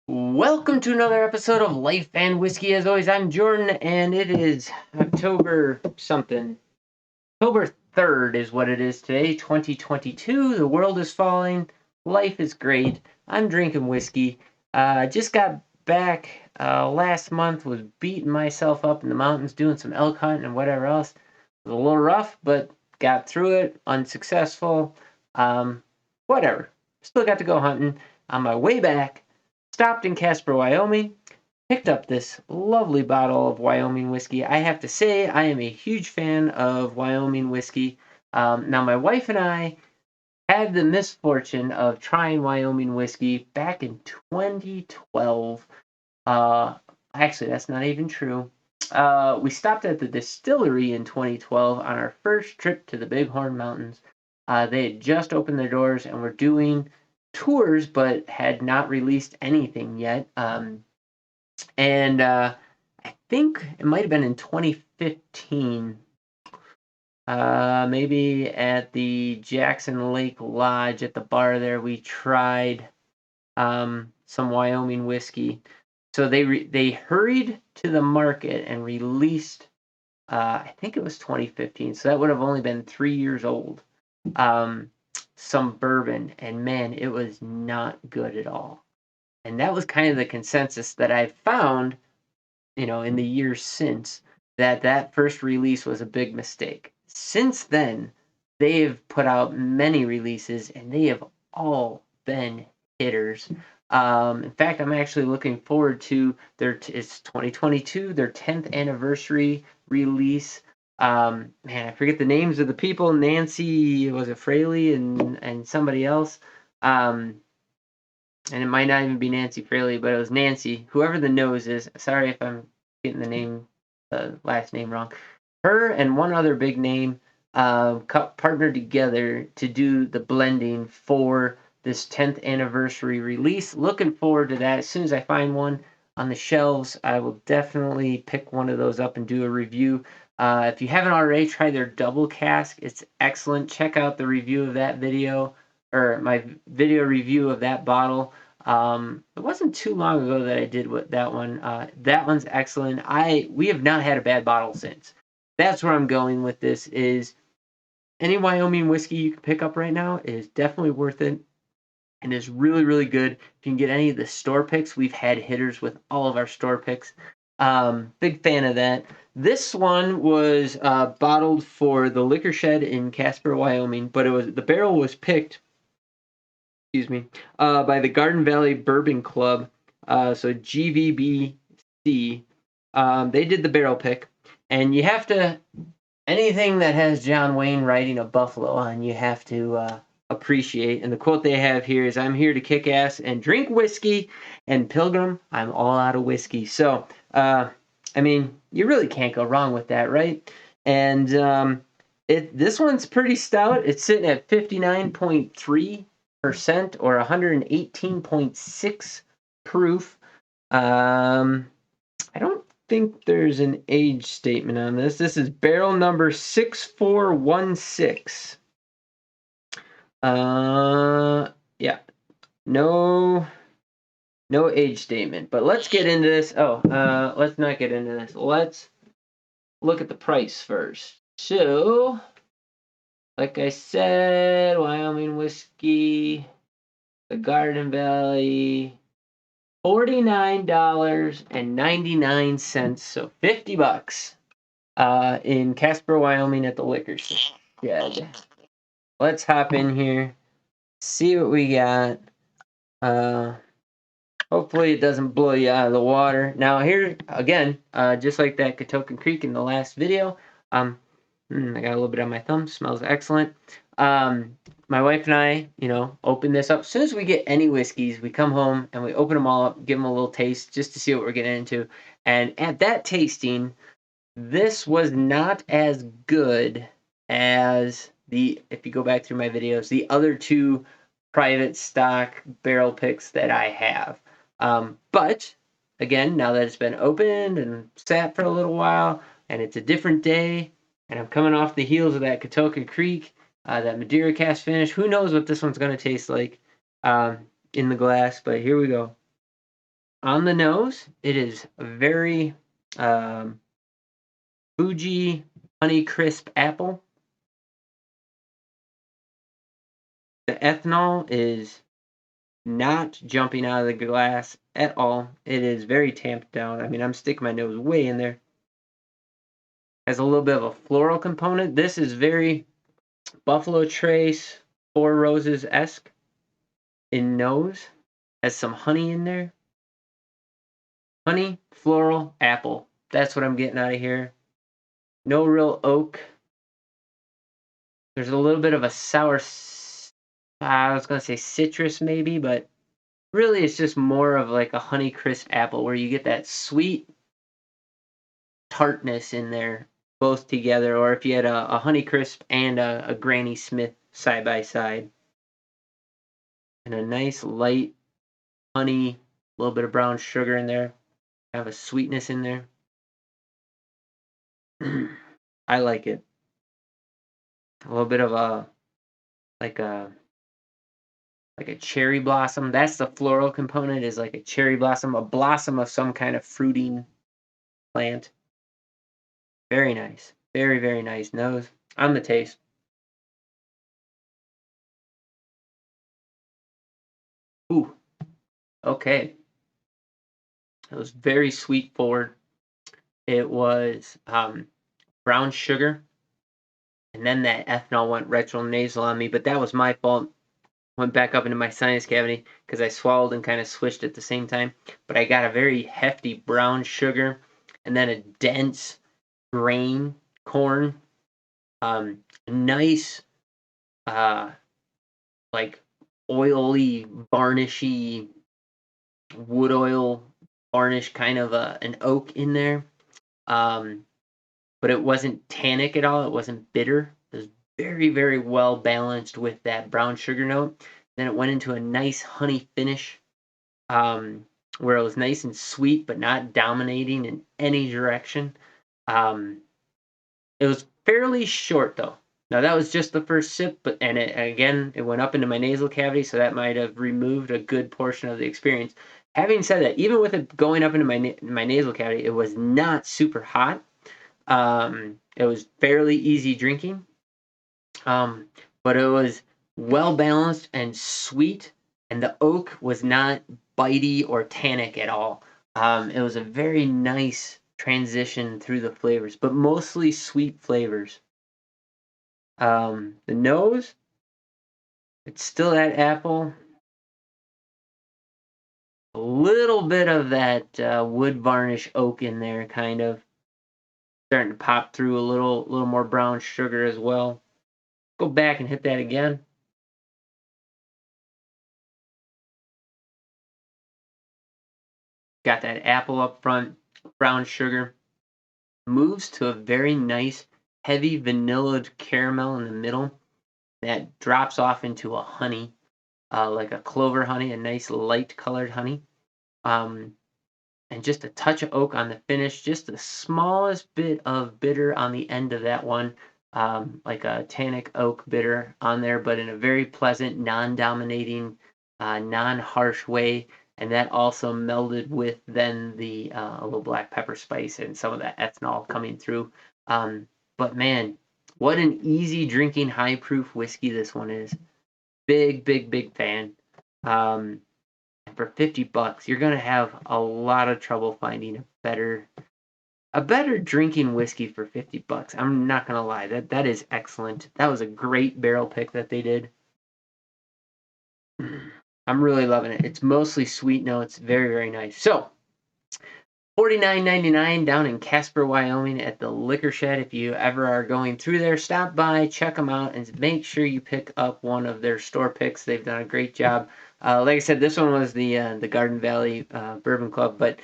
Welcome to another episode of Life and Whiskey. As always, I'm Jordan, and it is October something. October 3rd is what it is today, 2022. The world is falling. Life is great. I'm drinking whiskey. Just got back last month, was beating myself up in the mountains, doing some elk hunting and whatever else. It was a little rough, but got through it, unsuccessful. Whatever. Still got to go hunting. On my way back, stopped in Casper, Wyoming, picked up this lovely bottle of Wyoming whiskey. I have to say, I am a huge fan of Wyoming whiskey. Now, my wife and I had the misfortune of trying Wyoming whiskey back in 2012. Uh, Actually, that's not even true. We stopped at the distillery in 2012 on our first trip to the Bighorn Mountains. They had just opened their doors and were doing tours, but had not released anything yet. And I think it might have been in 2015, maybe at the Jackson Lake Lodge at the bar there, we tried some Wyoming whiskey. So they hurried to the market and released, I think it was 2015, so that would have only been 3 years old. Some bourbon, and man, it was not good at all. And that was kind of the consensus that I found, in the years since, that first release was a big mistake. Since then, they've put out many releases, and they have all been hitters. In fact, I'm actually looking forward to it's 2022, their 10th anniversary release. Man, I forget the names of the people. Nancy, was it Fraley and somebody else? And it might not even be Nancy Fraley, but it was Nancy, whoever the nose is. Sorry if I'm getting the last name wrong. Her and one other big name partnered together to do the blending for this 10th anniversary release. Looking forward to that. As soon as I find one on the shelves, I will definitely pick one of those up and do a review. If you haven't already, try their double cask. It's excellent. Check out the review of that video, or my video review of that bottle. It wasn't too long ago that I did that one. That one's excellent. We have not had a bad bottle since. That's where I'm going with this. Is any Wyoming whiskey you can pick up right now is definitely worth it, and is really, really good. If you can get any of the store picks, we've had hitters with all of our store picks. Big fan of that. This one was bottled for the Liquor Shed in Casper, Wyoming, but the barrel was picked, excuse me, by the Garden Valley Bourbon Club, so GVBC. They did the barrel pick, and you have to, anything that has John Wayne riding a buffalo on, you have to appreciate. And the quote they have here is, "I'm here to kick ass and drink whiskey, and Pilgrim, I'm all out of whiskey." So, I mean, you really can't go wrong with that, right? And this one's pretty stout. It's sitting at 59.3% or 118.6 proof. I don't think there's an age statement on this. This is barrel number 6416. Yeah, no age statement. But let's get into this. Let's not get into this. Let's look at the price first. So, like I said, Wyoming whiskey, the Garden Valley, $49.99, so $50 in Casper, Wyoming at the liquor shed. Let's hop in here, see what we got. Hopefully it doesn't blow you out of the water. Now here again, just like that Katokin Creek in the last video, I got a little bit on my thumb. Smells excellent. My wife and I, open this up. As soon as we get any whiskeys, we come home and we open them all up, give them a little taste just to see what we're getting into. And at that tasting, this was not as good as if you go back through my videos, the other two private stock barrel picks that I have. But again, now that it's been opened and sat for a little while, and it's a different day, and I'm coming off the heels of that Katokin Creek, that Madeira cast finish. Who knows what this one's going to taste like in the glass, but here we go. On the nose, it is very Fuji Honey Crisp Apple. The ethanol is not jumping out of the glass at all. It is very tamped down. I mean, I'm sticking my nose way in there. Has a little bit of a floral component. This is very Buffalo Trace, Four Roses-esque in nose. Has some honey in there. Honey, floral, apple. That's what I'm getting out of here. No real oak. There's a little bit of a sour, I was going to say citrus maybe, but really it's just more of like a honey crisp apple where you get that sweet tartness in there both together, or if you had a honey crisp and a Granny Smith side by side. And a nice light honey, a little bit of brown sugar in there. Have a sweetness in there. I like it. A little bit of a like a cherry blossom. That's the floral component, is like a cherry blossom, a blossom of some kind of fruiting plant. Very nice. Very, very nice nose. On the taste. Ooh, okay. It was very sweet forward. It was brown sugar, and then that ethanol went retronasal on me, but that was my fault. Went back up into my sinus cavity because I swallowed and kind of swished at the same time. But I got a very hefty brown sugar and then a dense grain corn. Nice, like oily, varnishy, wood oil varnish, kind of an oak in there. But it wasn't tannic at all. It wasn't bitter. It was very, very well balanced with that brown sugar note. Then it went into a nice honey finish, where it was nice and sweet, but not dominating in any direction. Um, it was fairly short though. Now that was just the first sip, but and it went up into my nasal cavity, so that might have removed a good portion of the experience. Having said that, even with it going up into my nasal cavity, it was not super hot. It was fairly easy drinking, but it was well balanced and sweet, and the oak was not bitey or tannic at all. It was a very nice transition through the flavors, but mostly sweet flavors. The nose, it's still that apple, a little bit of that wood varnish oak in there, kind of starting to pop through a little more brown sugar as well. Go back and hit that again. Got that apple up front, brown sugar. Moves to a very nice, heavy vanilla caramel in the middle that drops off into a honey, like a clover honey, a nice light colored honey. Um, and just a touch of oak on the finish, just the smallest bit of bitter on the end of that one, like a tannic oak bitter on there, but in a very pleasant, non-dominating, non-harsh way. And that also melded with then the a little black pepper spice and some of that ethanol coming through. But man, what an easy drinking high proof whiskey this one is. Big, big, big fan. Um, for $50, you're gonna have a lot of trouble finding a better drinking whiskey for $50. I'm not gonna lie, that is excellent. That was a great barrel pick that they did. I'm really loving it. It's mostly sweet notes, very, very nice. So $49.99 down in Casper, Wyoming at the Liquor Shed. If you ever are going through there, stop by, check them out, and make sure you pick up one of their store picks. They've done a great job. Like I said, this one was the Garden Valley Bourbon Club, but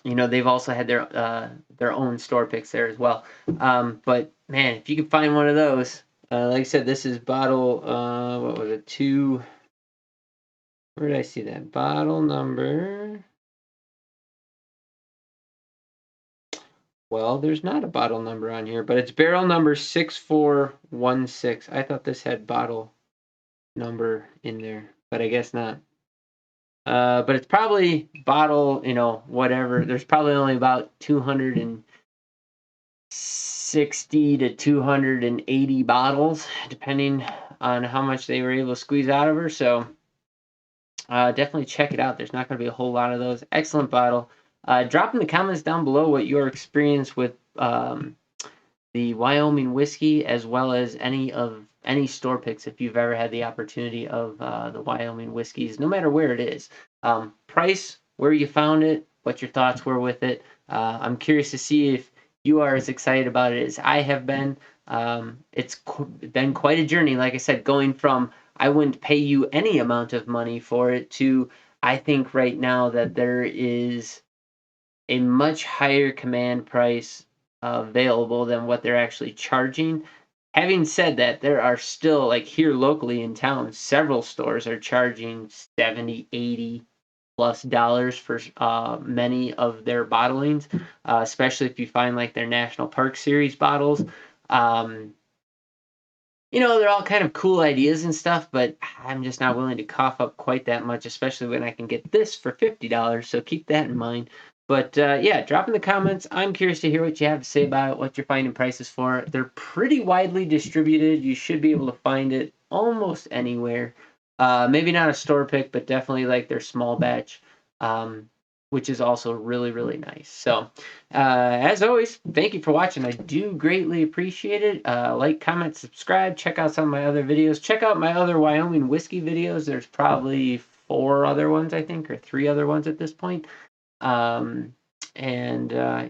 they've also had their own store picks there as well. But man, if you can find one of those, like I said, this is bottle. What was it? Where did I see that bottle number? Well, there's not a bottle number on here, but it's barrel number 6416. I thought this had bottle number in there, but I guess not. But it's probably bottle, whatever. There's probably only about 260 to 280 bottles, depending on how much they were able to squeeze out of her. So definitely check it out. There's not going to be a whole lot of those. Excellent bottle. Drop in the comments down below what your experience with the Wyoming whiskey, as well as any store picks, if you've ever had the opportunity of the Wyoming whiskeys, no matter where it is. Price, where you found it, what your thoughts were with it. I'm curious to see if you are as excited about it as I have been. It's been quite a journey, like I said, going from I wouldn't pay you any amount of money for it to I think right now that there is a much higher command price available than what they're actually charging. Having said that, there are still, like here locally in town, several stores are charging 70, 80 plus dollars for many of their bottlings, especially if you find like their National Park Series bottles. Um, they're all kind of cool ideas and stuff, but I'm just not willing to cough up quite that much, especially when I can get this for $50. So keep that in mind. But yeah, drop in the comments. I'm curious to hear what you have to say about it, what you're finding prices for. They're pretty widely distributed. You should be able to find it almost anywhere. Maybe not a store pick, but definitely like their small batch, which is also really, really nice. So as always, thank you for watching. I do greatly appreciate it. Like, comment, subscribe. Check out some of my other videos. Check out my other Wyoming whiskey videos. There's probably 4 other ones, I think, or 3 other ones at this point.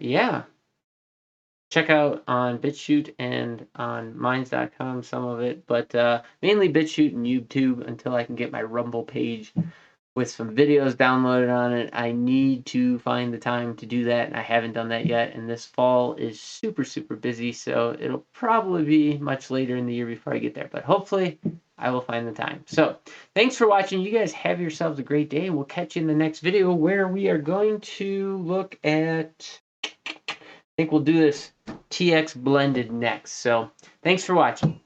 Yeah, check out on BitChute and on Minds.com some of it, but mainly BitChute and YouTube until I can get my Rumble page with some videos downloaded on it. I need to find the time to do that, and I haven't done that yet. And this fall is super, super busy, so it'll probably be much later in the year before I get there. But hopefully, I will find the time. So, thanks for watching. You guys have yourselves a great day, and we'll catch you in the next video where we are going to look at. I think we'll do this TX blended next. So, thanks for watching.